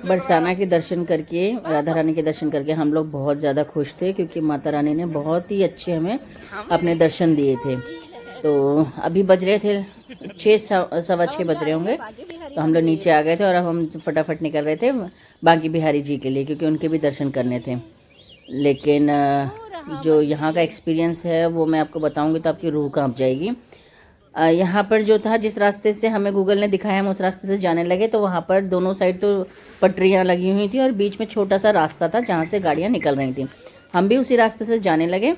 बरसाना के दर्शन करके, राधा रानी के दर्शन करके हम लोग बहुत ज़्यादा खुश थे, क्योंकि माता रानी ने बहुत ही अच्छे हमें अपने दर्शन दिए थे। तो अभी बज रहे थे 6 सवा 6 बज रहे होंगे, तो हम लोग नीचे आ गए थे और अब हम फटाफट निकल रहे थे बांके बिहारी जी के लिए, क्योंकि उनके भी दर्शन करने थे। लेकिन जो यहाँ का एक्सपीरियंस है वो मैं आपको बताऊँगी तो आपकी रूह कांप जाएगी। यहाँ पर जो था, जिस रास्ते से हमें गूगल ने दिखाया, हम उस रास्ते से जाने लगे तो वहाँ पर दोनों साइड तो पटरियाँ लगी हुई थी और बीच में छोटा सा रास्ता था जहाँ से गाड़ियाँ निकल रही थी। हम भी उसी रास्ते से जाने लगे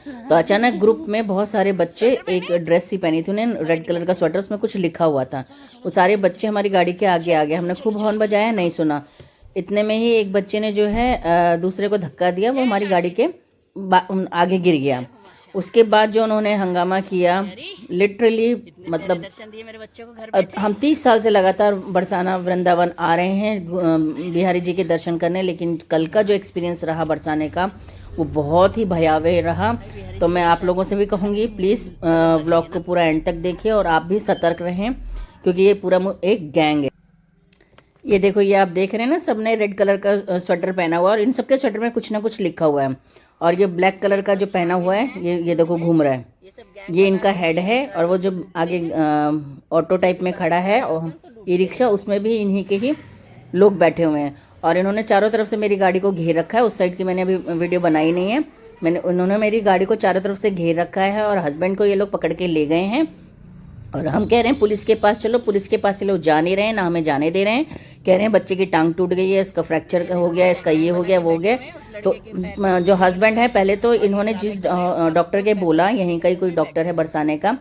तो अचानक ग्रुप में बहुत सारे बच्चे, एक ड्रेस सी पहनी थी उन्हें, रेड कलर का स्वेटर, उसमें कुछ लिखा हुआ था। वो सारे बच्चे हमारी गाड़ी के आगे आ गए। हमने खूब हॉर्न बजाया, नहीं सुना। इतने में ही एक बच्चे ने जो है दूसरे को धक्का दिया, वो हमारी गाड़ी के आगे गिर गया। उसके बाद जो उन्होंने हंगामा किया, लिटरली मतलब दर्शन दिए मेरे बच्चे को घर बैठे। हम 30 साल से लगातार बरसाना वृंदावन आ रहे हैं बिहारी जी के दर्शन करने, लेकिन कल का जो एक्सपीरियंस रहा बरसाने का वो बहुत ही भयावह रहा। तो मैं आप लोगों से भी कहूँगी, प्लीज़ व्लॉग को पूरा एंड तक देखिए और आप भी सतर्क रहें, क्योंकि ये पूरा एक गैंग है। ये देखो, ये आप देख रहे हैं ना, सबने रेड कलर का स्वेटर पहना हुआ और इन सबके स्वेटर में कुछ ना कुछ लिखा हुआ है। और ये ब्लैक कलर का जो पहना हुआ है, ये देखो घूम रहा है, ये इनका हेड है। और वो जो आगे ऑटो टाइप में खड़ा है और ई रिक्शा, उसमें भी इन्हीं के ही लोग बैठे हुए हैं। और इन्होंने चारों तरफ से मेरी गाड़ी को घेर रखा है। उस साइड की मैंने अभी वीडियो बनाई नहीं है। उन्होंने मेरी गाड़ी को चारों तरफ से घेर रखा है और हस्बैंड को ये लोग पकड़ के ले गए हैं। और हम कह रहे हैं पुलिस के पास चलो, पुलिस के पास ये लोग जा नहीं रहे हैं, ना हमें जाने दे रहे हैं। कह रहे हैं बच्चे की टांग टूट गई है, इसका फ्रैक्चर हो गया, इसका ये हो गया, वो हो गया। तो जो हस्बैंड है, पहले तो इन्होंने जिस डॉक्टर के बोला, यहीं का ही कोई डॉक्टर है बरसाने का,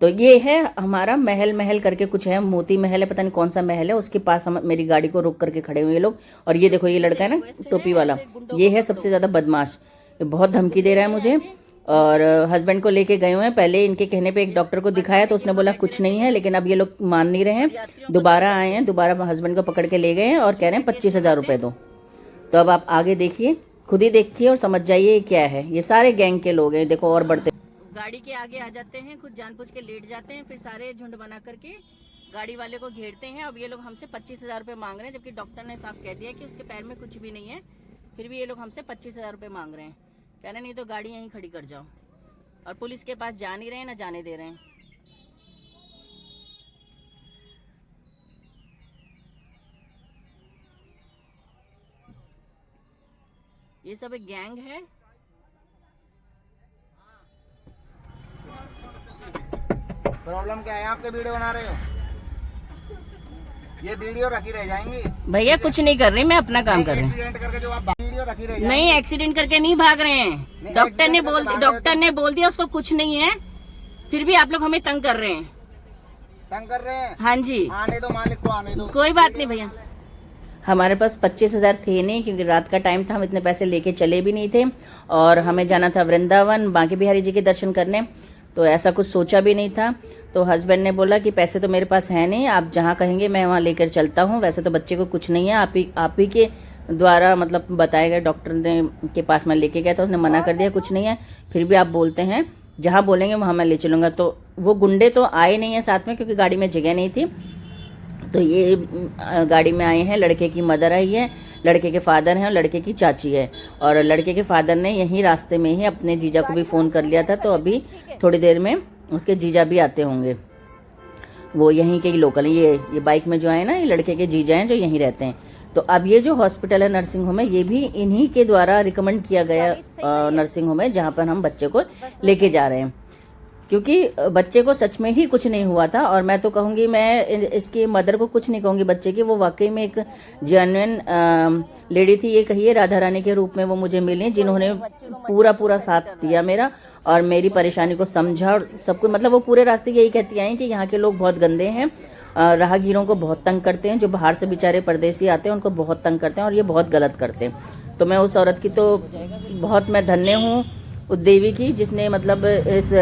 तो ये है हमारा महल करके कुछ है, मोती महल है, पता नहीं कौन सा महल है, उसके पास हम मेरी गाड़ी को रोक करके खड़े हुए ये लोग। और ये देखो, ये लड़का है ना टोपी वाला, ये है सबसे ज़्यादा बदमाश, ये बहुत धमकी दे रहा है मुझे। और हस्बैंड को लेके गए हुए हैं। पहले इनके कहने पे एक डॉक्टर को दिखाया तो उसने बोला कुछ नहीं है, लेकिन अब ये लोग मान नहीं रहे हैं। दोबारा आए हैं, दोबारा हस्बैंड को पकड़ के ले गए हैं और कह रहे हैं 25,000 रुपये दो। तो अब आप आगे देखिए, खुद ही देखिए और समझ जाइए क्या है। ये सारे गैंग के लोग हैं, देखो और बढ़ते गाड़ी के आगे आ जाते हैं, खुद जानबूझ के लेट जाते हैं, फिर सारे झुंड बना करके गाड़ी वाले को घेरते हैं। अब ये लोग हमसे 25,000 रुपये मांग रहे हैं, जबकि डॉक्टर ने साफ कह दिया कि उसके पैर में कुछ भी नहीं है। फिर भी ये लोग हमसे 25,000 रुपये मांग रहे हैं। कह रहे नहीं तो गाड़ी यहीं खड़ी कर जाओ। और पुलिस के पास जा नहीं रहे हैं, ना जाने दे रहे हैं। ये सब एक गैंग है। प्रॉब्लम क्या है? आपके वीडियो बना रहे हो, ये वीडियो रखी रह जाएंगी। भैया कुछ नहीं कर रही, मैं अपना काम कर रही हूँ। एक्सीडेंट करके जो आप वीडियो रखी रह जाएंगी। नहीं, एक्सीडेंट करके नहीं भाग रहे हैं। डॉक्टर ने बोल दिया उसको कुछ नहीं है, फिर भी आप लोग हमें तंग कर रहे हैं। तंग कर रहे हैं? हाँ जी, आने दो, मालिक को आने दो। कोई बात नहीं भैया। हमारे पास 25,000 थे नहीं, क्योंकि रात का टाइम था, हम इतने पैसे लेके चले भी नहीं थे। और हमें जाना था वृंदावन बांके बिहारी जी के दर्शन करने, तो ऐसा कुछ सोचा भी नहीं था। तो हस्बैंड ने बोला कि पैसे तो मेरे पास है नहीं, आप जहाँ कहेंगे मैं वहाँ लेकर चलता हूँ। वैसे तो बच्चे को कुछ नहीं है, आप ही के द्वारा मतलब बताए गए डॉक्टर ने के पास मैं लेके गया था, उसने मना कर दिया कुछ नहीं है। फिर भी आप बोलते हैं जहाँ बोलेंगे वहाँ मैं ले चलूँगा। तो वो गुंडे तो आए नहीं है साथ में, क्योंकि गाड़ी में जगह नहीं थी। तो ये गाड़ी में आए हैं, लड़के की मदर आई है, लड़के के फादर हैं और लड़के की चाची है। और लड़के के फादर ने यहीं रास्ते में ही अपने जीजा को भी फ़ोन कर लिया था, तो अभी थोड़ी देर में उसके जीजा भी आते होंगे। वो यहीं के ही लोकल हैं। ये बाइक में जो आए ना, ये लड़के के जीजा हैं जो यहीं रहते हैं। तो अब ये जो हॉस्पिटल है, नर्सिंग होम है, ये भी इन्हीं के द्वारा रिकमेंड किया गया नर्सिंग होम है, जहाँ पर हम बच्चे को लेके जा रहे हैं। क्योंकि बच्चे को सच में ही कुछ नहीं हुआ था। और मैं तो कहूँगी, मैं इसकी मदर को कुछ नहीं कहूँगी बच्चे की, वो वाकई में एक जेन्युइन लेडी थी। ये कहिए राधा रानी के रूप में वो मुझे मिली, जिन्होंने पूरा साथ दिया मेरा और मेरी परेशानी को समझा। और सब कुछ मतलब वो पूरे रास्ते यही कहती आई कि यहाँ के लोग बहुत गंदे हैं, राहगीरों को बहुत तंग करते हैं, जो बाहर से बेचारे परदेसी आते हैं उनको बहुत तंग करते हैं और ये बहुत गलत करते हैं। तो मैं उस औरत की तो बहुत मैं धन्य हूँ, उस देवी की, जिसने मतलब इस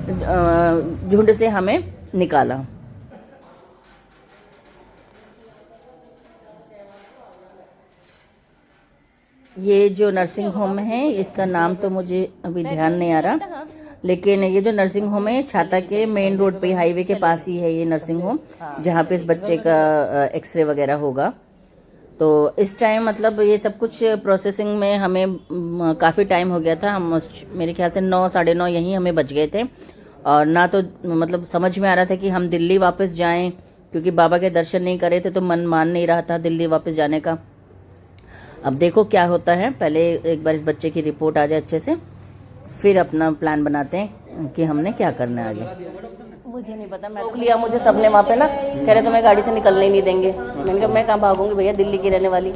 झुंड से हमें निकाला। ये जो नर्सिंग होम है, इसका नाम तो मुझे अभी ध्यान नहीं आ रहा, लेकिन ये जो नर्सिंग होम है छाता के मेन रोड पे, हाईवे के पास ही है ये नर्सिंग होम, जहाँ पे इस बच्चे का एक्सरे वगैरह होगा। तो इस टाइम मतलब ये सब कुछ प्रोसेसिंग में हमें काफ़ी टाइम हो गया था। हम मेरे ख्याल से 9 साढ़े 9 यहीं हमें बच गए थे, और ना तो मतलब समझ में आ रहा था कि हम दिल्ली वापस जाएं, क्योंकि बाबा के दर्शन नहीं करे थे तो मन मान नहीं रहा था दिल्ली वापस जाने का। अब देखो क्या होता है, पहले एक बार इस बच्चे की रिपोर्ट आ जाए अच्छे से, फिर अपना प्लान बनाते हैं कि हमने क्या करना है आगे। मुझे नहीं पता, मैं रोक लिया मुझे सबने वहाँ पे ना, कह रहे तुम्हें गाड़ी से निकलने ही नहीं देंगे। मैंने कहा मैं कहाँ भागूंगी भैया, दिल्ली की रहने वाली।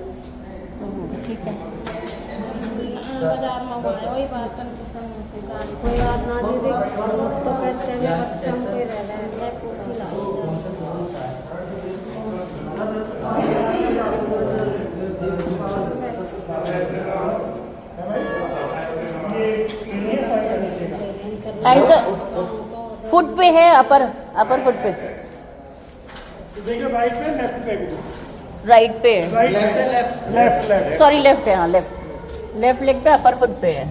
ठीक है, बाजार में वही बात कोई बात ना दीदी, तो कैसे में बच्चों के रह रहे हैं, मैं कुर्सी लाई फुट पे है, अपर फुट पे, राइट पे लेफ्ट पे राइट पे, लेफ्ट सॉरी लेफ्ट है, हाँ लेफ्ट लेग पे अपर फुट पे है।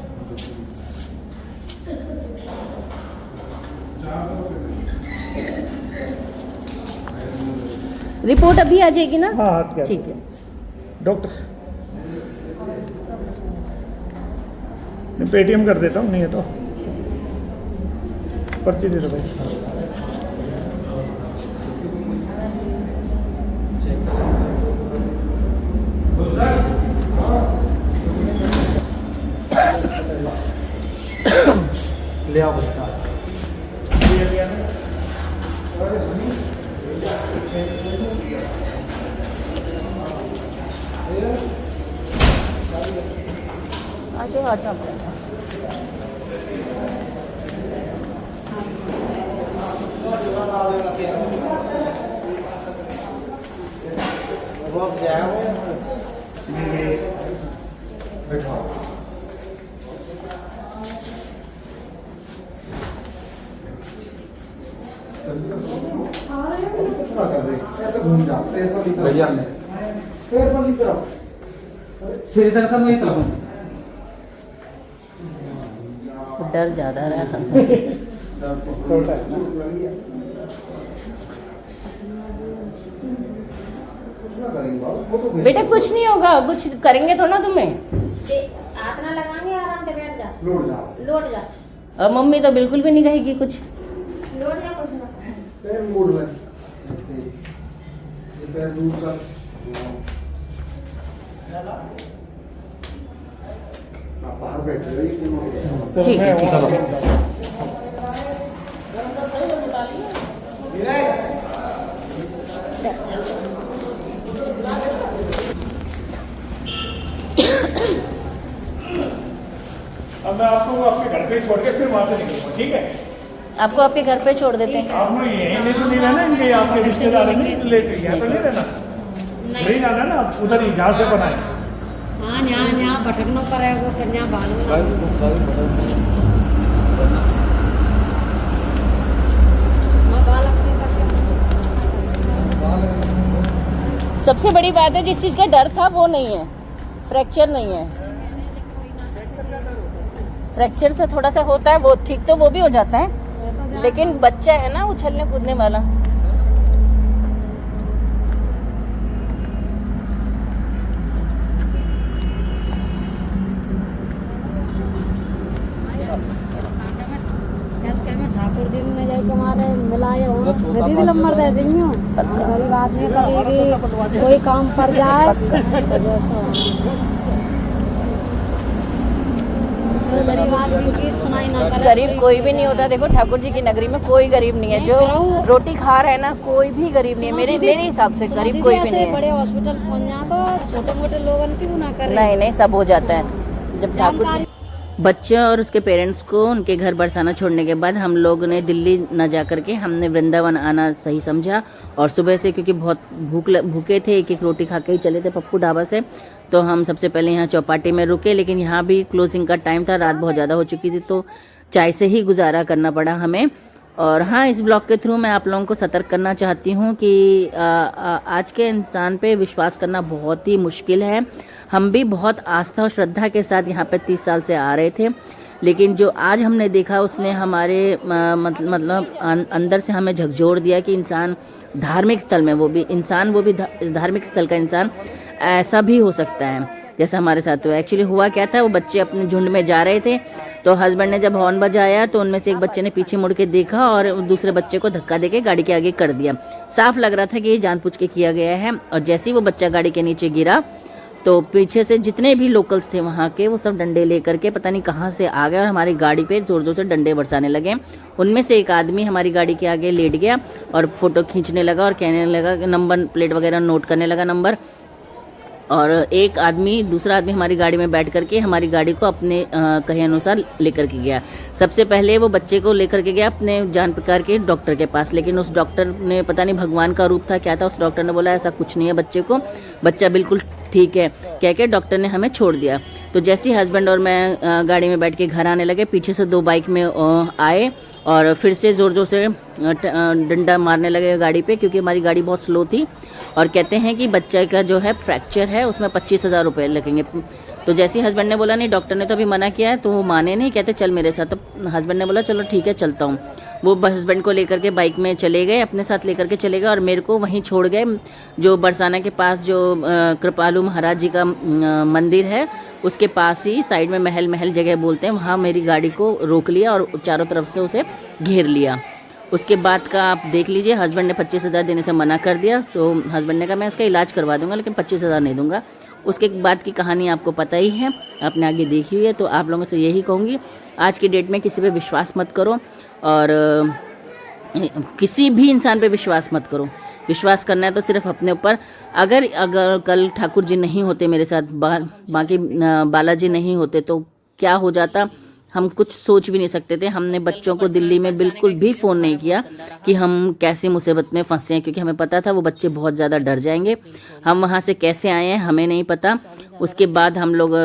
रिपोर्ट अभी आ जाएगी ना? हाँ हाथ क्या ठीक है। डॉक्टर मैं पेटीएम कर देता हूँ, नहीं है तो पर्ची दे दो भाई। ले आओ बच्चा। आ जाओ। वो अब जाए बैठो। ऐसे घूम जाओ, भैया सिर दर्द नहीं था। डर ज्यादा रहा। बेटा कुछ नहीं होगा, कुछ करेंगे तो ना तुम्हें। हाथ ना लगाएंगे, आराम से बैठ जा, लौट जा, अब मम्मी तो बिल्कुल भी नहीं कहेगी कुछ। लौट जा, कुछ ना पैर मोड़ ले ऐसे, ये पैर दूर कर। आप बाहर बैठे रहिए। ठीक है, ठीक है। अब मैं आपको आपके घर पे छोड़ के फिर वहाँ से निकलूंगा, ठीक है? आपको आपके घर पे छोड़ देते हैं। आप लोग यहीं तो नहीं रहना, इनके आपके रिश्तेदार नहीं लेते, यहाँ तो नहीं रहना, नहीं जाना ना उधर ही जहाँ से बनाए। हाँ, यहाँ भटकना पड़ेगा, फिर यहाँ भागना। सबसे बड़ी बात है, जिस चीज़ का डर था वो नहीं है, फ्रैक्चर नहीं है। फ्रैक्चर से थोड़ा सा होता है, वो ठीक तो वो भी हो जाता है, लेकिन बच्चा है ना उछलने कूदने वाला। ठाकुर जी ने जाके हमारे मिलाए हो, दीदी नंबर दे देंगे। गरीब आदमी कभी भी कोई काम पड़ जाए तो गरीब आदमी की सुनाई ना करे। गरीब कोई भी नहीं होता। देखो ठाकुर जी की नगरी में कोई गरीब नहीं है, जो रोटी खा रहा है ना, कोई भी गरीब नहीं है। मेरे हिसाब से गरीब कोई भी नहीं है। बड़े हॉस्पिटल पहुंच जाए तो छोटे मोटे लोगों की ना करे। नहीं, सब हो जाता है जब ठाकुर जी। बच्चे और उसके पेरेंट्स को उनके घर बरसाना छोड़ने के बाद हम लोग ने दिल्ली न जा करके हमने वृंदावन आना सही समझा। और सुबह से क्योंकि बहुत भूखे थे, एक रोटी खा के ही चले थे पप्पू ढाबा से, तो हम सबसे पहले यहाँ चौपाटी में रुके। लेकिन यहाँ भी क्लोजिंग का टाइम था, रात बहुत ज़्यादा हो चुकी थी, तो चाय से ही गुजारा करना पड़ा हमें। और हाँ, इस ब्लॉग के थ्रू मैं आप लोगों को सतर्क करना चाहती हूँ कि आज के इंसान पे विश्वास करना बहुत ही मुश्किल है। हम भी बहुत आस्था और श्रद्धा के साथ यहाँ पे 30 साल से आ रहे थे, लेकिन जो आज हमने देखा उसने हमारे मतलब अंदर से हमें झकझोर दिया कि इंसान धार्मिक स्थल में, वो भी धार्मिक स्थल का इंसान ऐसा भी हो सकता है जैसा हमारे साथ हुआ। एक्चुअली हुआ क्या था, वो बच्चे अपने झुंड में जा रहे थे, तो हस्बैंड ने जब हॉर्न बजाया तो उनमें से एक बच्चे ने पीछे मुड़ के देखा और दूसरे बच्चे को धक्का देके गाड़ी के आगे कर दिया। साफ लग रहा था कि ये जानबूझ के किया गया है। और जैसे ही वो बच्चा गाड़ी के नीचे गिरा तो पीछे से जितने भी लोकल्स थे वहाँ के, वो सब डंडे लेकर के पता नहीं कहाँ से आ गए और हमारी गाड़ी पे जोर जोर से डंडे बरसाने लगे। उनमें से एक आदमी हमारी गाड़ी के आगे लेट गया और फोटो खींचने लगा और कहने लगा कि नंबर प्लेट वगैरह नोट करने लगा नंबर। और एक आदमी, दूसरा आदमी हमारी गाड़ी में बैठ करके हमारी गाड़ी को अपने कहे अनुसार लेकर के गया। सबसे पहले वो बच्चे को लेकर के गया अपने जान प्रकार के डॉक्टर के पास, लेकिन उस डॉक्टर ने, पता नहीं भगवान का रूप था क्या था, उस डॉक्टर ने बोला ऐसा कुछ नहीं है बच्चे को, बच्चा बिल्कुल ठीक है कह के डॉक्टर ने हमें छोड़ दिया। तो जैसे ही हस्बैंड और मैं गाड़ी में बैठ के घर आने लगे, पीछे से 2 बाइक में आए और फिर से ज़ोर ज़ोर से डंडा मारने लगे गाड़ी पे, क्योंकि हमारी गाड़ी बहुत स्लो थी। और कहते हैं कि बच्चे का जो है फ्रैक्चर है, उसमें 25,000 रुपये लगेंगे। तो जैसे ही हस्बैंड ने बोला नहीं, डॉक्टर ने तो अभी मना किया है, तो वो माने नहीं, कहते चल मेरे साथ। तो हस्बैंड ने बोला चलो ठीक है चलता हूँ। वो हस्बैंड को लेकर के बाइक में चले गए, अपने साथ लेकर के चले गए और मेरे को वहीं छोड़ गए, जो बरसाना के पास जो कृपालु महाराज जी का मंदिर है उसके पास ही साइड में महल जगह बोलते हैं, वहाँ मेरी गाड़ी को रोक लिया और चारों तरफ से उसे घेर लिया। उसके बाद का आप देख लीजिए, हस्बैंड ने 25,000 देने से मना कर दिया। तो हस्बैंड ने कहा मैं इसका इलाज करवा दूंगा लेकिन 25,000 नहीं दूंगा। उसके बाद की कहानी आपको पता ही है, आपने आगे देखी हुई है। तो आप लोगों से यही कहूँगी, आज की डेट में किसी पे विश्वास मत करो और किसी भी इंसान पे विश्वास मत करो। विश्वास करना है तो सिर्फ अपने ऊपर। अगर कल ठाकुर जी नहीं होते मेरे साथ, बाकी बालाजी नहीं होते तो क्या हो जाता, हम कुछ सोच भी नहीं सकते थे। हमने बच्चों को दिल्ली में बिल्कुल भी फ़ोन नहीं किया कि हम कैसी मुसीबत में फंसे हैं, क्योंकि हमें पता था वो बच्चे बहुत ज़्यादा डर जाएंगे। हम वहाँ से कैसे आए हैं हमें नहीं पता। उसके बाद हम लोग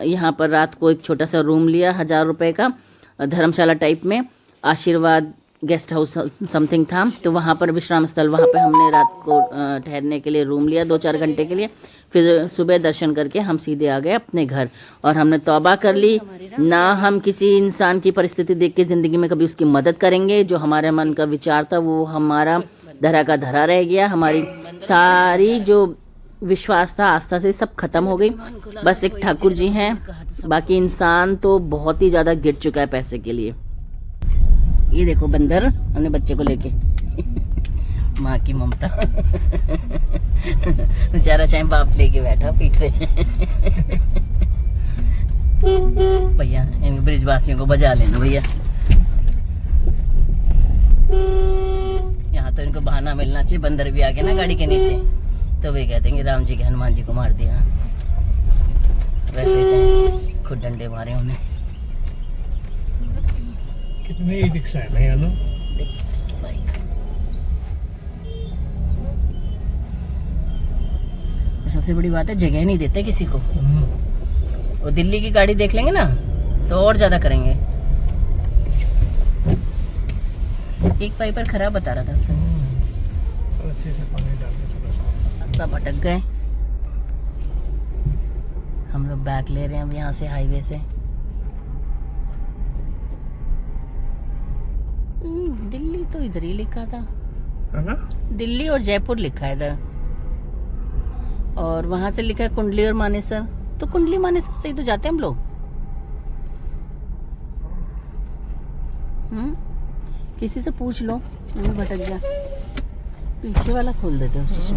यहाँ पर रात को एक छोटा सा रूम लिया 1000 रुपये का, धर्मशाला टाइप में, आशीर्वाद गेस्ट हाउस समथिंग था। तो वहाँ पर विश्राम स्थल, वहाँ पे हमने रात को ठहरने के लिए रूम लिया 2-4 घंटे के लिए। फिर सुबह दर्शन करके हम सीधे आ गए अपने घर और हमने तौबा कर ली, ना हम किसी इंसान की परिस्थिति देख के ज़िंदगी में कभी उसकी मदद करेंगे। जो हमारे मन का विचार था वो हमारा धरा का धरा रह गया। हमारी सारी जो विश्वास था, आस्था से सब खत्म हो गई। बस एक ठाकुर जी हैं, बाकी इंसान तो बहुत ही ज़्यादा गिर चुका है पैसे के लिए। ये देखो बंदर अपने बच्चे को लेके माँ की ममता बेचारा चाहे बाप लेके बैठा पीठ पे। भैया इन ब्रिजवासियों को बजा लेना भैया, यहाँ तो इनको बहाना मिलना चाहिए। बंदर भी आ गया ना गाड़ी के नीचे तो वे कहते हैं कि राम जी के हनुमान जी को मार दिया। वैसे चाहे खुद डंडे मारे उन्हें। कितने ई रिक्शा है भैया लो, बाइक। सबसे बड़ी बात है जगह नहीं देते किसी को। वो दिल्ली की गाड़ी देख लेंगे ना तो और ज्यादा करेंगे। एक पाइपर खराब बता रहा था सर, अच्छे से पानी डाल के थोड़ा सा। रास्ता भटक गए हम लोग, बैक ले रहे हैं अब यहाँ से हाईवे से। दिल्ली तो इधर ही लिखा था, है ना? दिल्ली और जयपुर लिखा है इधर, और वहां से लिखा है कुंडली और मानेसर। तो कुंडली मानेसर से ही तो जाते हैं हम लोग। किसी से पूछ लो, मैं भटक गया। पीछे वाला खोल देते हो शीशा।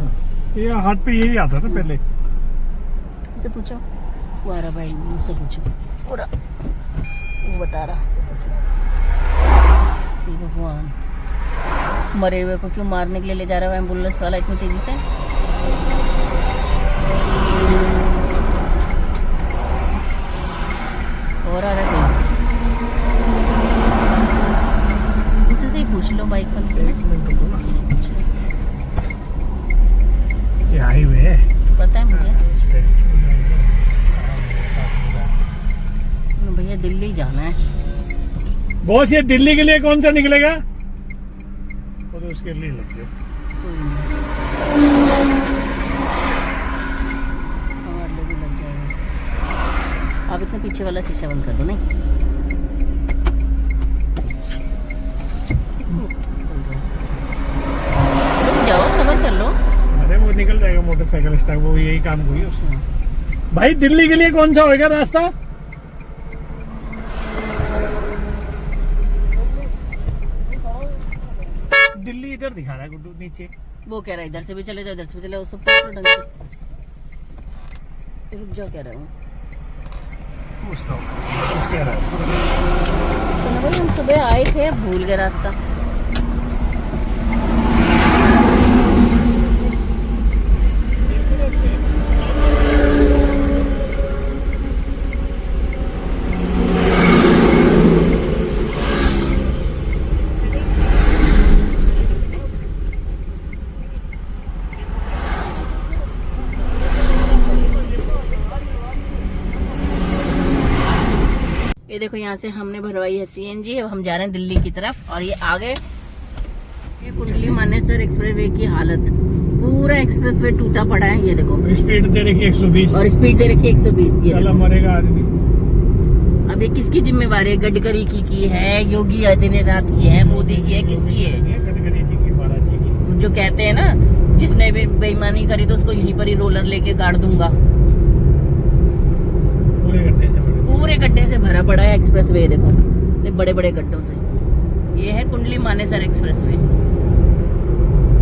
ये हाथ पे यही आता था पहले। किसे पूछो, वो आ रहा भाई, मुझसे पूछो, पूरा वो बता रहा। भगवान, मरे हुए को क्यों मारने के लिए ले जा रहा है एम्बुलेंस वाला इतनी तेजी से? और आ रहा है उसी से ही पूछ लो बाइक वाले से। ये हाईवे है, पता है मुझे। भैया दिल्ली जाना है। बॉस ये दिल्ली के लिए कौन सा निकलेगा? और उसके लिए लग गया। और लोग भी लग जाएगा। आप इतने पीछे वाला शीशा बंद कर दो। नहीं जाओ, सबर कर लो। अरे वो निकल जाएगा मोटरसाइकिल स्टॉक, वो यही काम हुई उसने। भाई दिल्ली के लिए कौन सा होगा रास्ता? दिल्ली इधर दिखा रहा है गुड्डू, नीचे। वो कह रहा है इधर से भी चले जाओ, इधर से भी चले जाओ, सब पूछो ढंग से। रुक जाओ कह रहा हूँ। पूछता हूँ कुछ कह रहा है। तो ना भाई हम सुबह आए थे, भूल गए रास्ता। ये देखो यहाँ से हमने भरवाई है CNG। अब हम जा रहे हैं दिल्ली की तरफ। और ये आगे ये कुंडली मानेसर एक्सप्रेसवे की हालत, पूरा एक्सप्रेसवे टूटा पड़ा है। ये देखो स्पीड दे रखी 120 और स्पीड दे रखी 120। ये देखो मरेगा आदमी। अब ये किसकी जिम्मेवारी है? गडकरी की है, योगी आदित्यनाथ की है, मोदी की है, किसकी है? गडकरी जी की, महाराज जी की। जो कहते हैं ना, जिसने भी बेईमानी करी तो उसको यहीं पर ही रोलर लेके गाड़ दूंगा। पूरे गड्ढे से भरा पड़ा है एक्सप्रेसवे। देखो ये बड़े बड़े गड्ढों से। ये है कुंडली मानेसर एक्सप्रेसवे।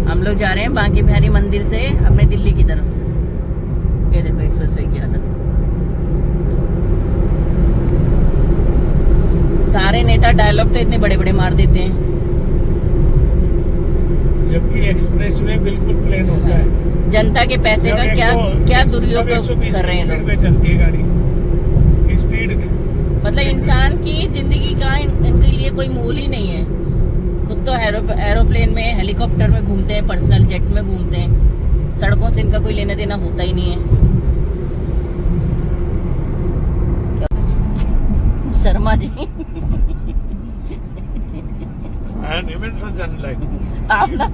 हम लोग जा रहे हैं बांके बिहारी मंदिर से अपने दिल्ली की तरफ। ये देखो एक्सप्रेसवे की हालत। सारे नेता डायलॉग तो इतने बड़े बड़े मार देते हैं, जबकि एक्सप्रेसवे बिल्कुल प्लेन होता है। जनता के पैसे का क्या दुरुपयोग कर रहे हैं लोग। चलती है गाड़ी स्पीड, मतलब इंसान की जिंदगी का इनके लिए कोई मोल ही नहीं है। खुद तो एरोप्लेन में, हेलीकॉप्टर में घूमते हैं, पर्सनल जेट में घूमते हैं। सड़कों से इनका कोई लेना देना होता ही नहीं है। शर्मा जी आप ना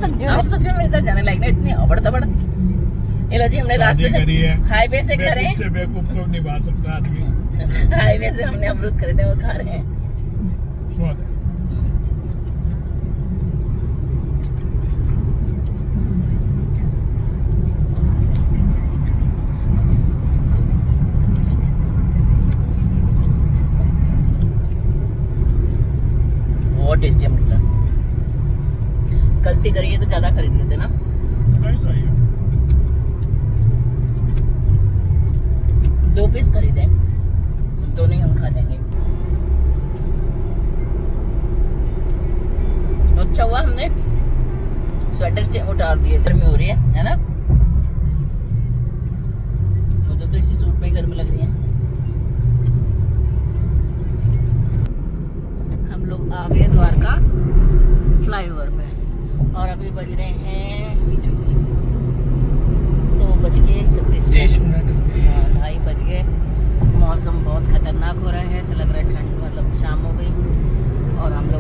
सच में मेरे साथ जाने लायक ना, इतनी अबड़ तबड़। ये लो जी, हमने रास्ते से हाईवे से खा रहे हैं। बेवकूफ को निभा सकता आदमी। हाईवे से हमने अमरूद खरीदे, वो खा रहे हैं। स्वाद है। बहुत टेस्टी अमरूद है। गलती करिए तो ज्यादा खरीद लेते ना। ऐसा ही है। 2 पीस खरीदे, दोनों ही हम खा जाएंगे। अच्छा हुआ हमने स्वेटर से उतार दिए, गर्मी हो रही है ना। मुझे तो इसी सूट में ही गर्मी लग रही है। हम लोग आ गए द्वारका फ्लाईओवर पे और अभी बज रहे हैं 2:31। 2:30 बज गए। मौसम बहुत खतरनाक हो रहा है, ऐसा लग रहा है ठंड, मतलब शाम हो गई। और हम लोग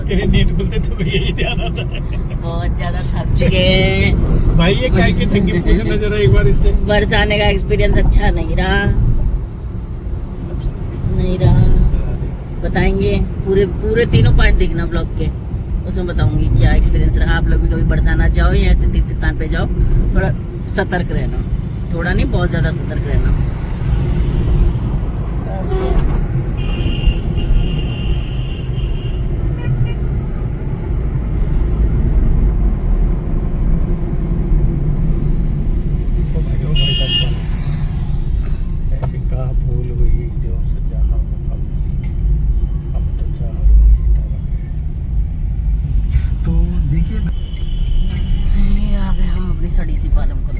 तेरे नींद खुलते तो यही ध्यान आता है। बहुत ज्यादा थक चुके हैं भाई। ये क्या की थकी पूछना जरा एक बार इससे। बरसाने का एक्सपीरियंस अच्छा नहीं रहा। बताएंगे पूरे तीनों पार्ट देखना ब्लॉग के, उसमें बताऊंगी क्या एक्सपीरियंस रहा। आप लोग भी कभी बरसाना जाओ या ऐसे तीर्थ स्थान पे जाओ, थोड़ा सतर्क रहना, थोड़ा नहीं बहुत ज्यादा सतर्क रहना। बस सड़ी सी पालम को